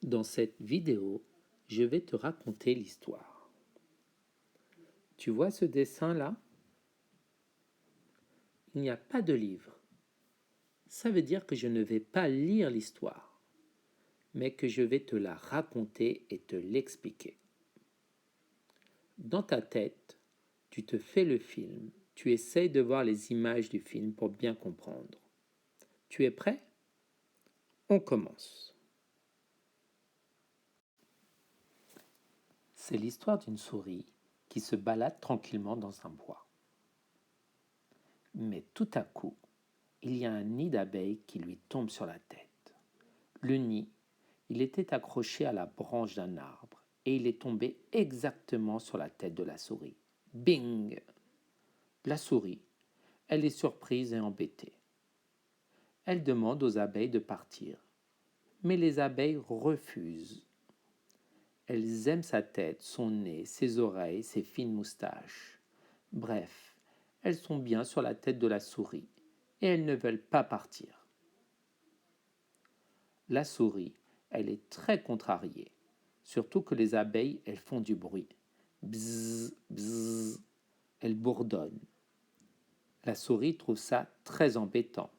Dans cette vidéo, je vais te raconter l'histoire. Tu vois ce dessin-là? Il n'y a pas de livre. Ça veut dire que je ne vais pas lire l'histoire, mais que je vais te la raconter et te l'expliquer. Dans ta tête, tu te fais le film, tu essayes de voir les images du film pour bien comprendre. Tu es prêt? On commence. C'est l'histoire d'une souris qui se balade tranquillement dans un bois. Mais tout à coup, il y a un nid d'abeilles qui lui tombe sur la tête. Le nid, il était accroché à la branche d'un arbre et il est tombé exactement sur la tête de la souris. Bing! La souris, elle est surprise et embêtée. Elle demande aux abeilles de partir, mais les abeilles refusent. Elles aiment sa tête, son nez, ses oreilles, ses fines moustaches. Bref, elles sont bien sur la tête de la souris et elles ne veulent pas partir. La souris, elle est très contrariée, surtout que les abeilles, elles font du bruit. Bzzz, bzzz, elles bourdonnent. La souris trouve ça très embêtant.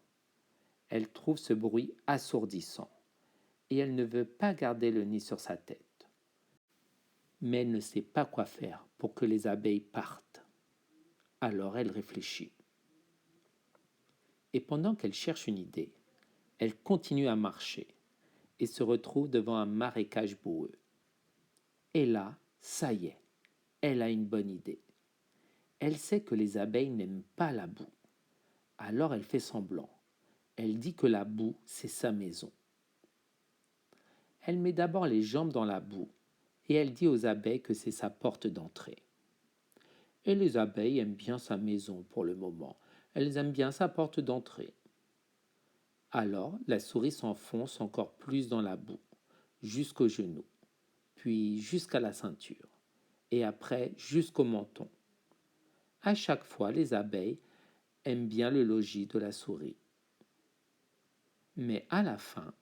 Elle trouve ce bruit assourdissant et elle ne veut pas garder le nid sur sa tête. Mais elle ne sait pas quoi faire pour que les abeilles partent. Alors elle réfléchit. Et pendant qu'elle cherche une idée, elle continue à marcher et se retrouve devant un marécage boueux. Et là, ça y est, elle a une bonne idée. Elle sait que les abeilles n'aiment pas la boue. Alors elle fait semblant. Elle dit que la boue, c'est sa maison. Elle met d'abord les jambes dans la boue et elle dit aux abeilles que c'est sa porte d'entrée. Et les abeilles aiment bien sa maison pour le moment. Elles aiment bien sa porte d'entrée. Alors la souris s'enfonce encore plus dans la boue, jusqu'aux genoux, puis jusqu'à la ceinture, et après jusqu'au menton. À chaque fois, les abeilles aiment bien le logis de la souris. Mais à la fin,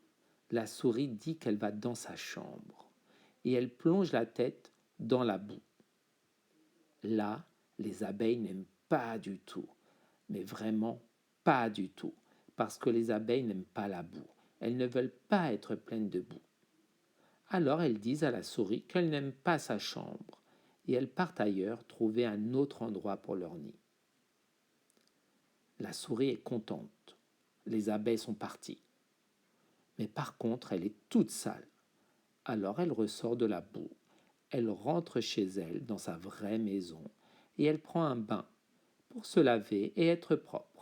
la souris dit qu'elle va dans sa chambre, et elle plonge la tête dans la boue. Là, les abeilles n'aiment pas du tout, mais vraiment pas du tout, parce que les abeilles n'aiment pas la boue. Elles ne veulent pas être pleines de boue. Alors elles disent à la souris qu'elles n'aiment pas sa chambre, et elles partent ailleurs trouver un autre endroit pour leur nid. La souris est contente. Les abeilles sont parties. Mais par contre, elle est toute sale. Alors elle ressort de la boue. Elle rentre chez elle dans sa vraie maison et elle prend un bain pour se laver et être propre.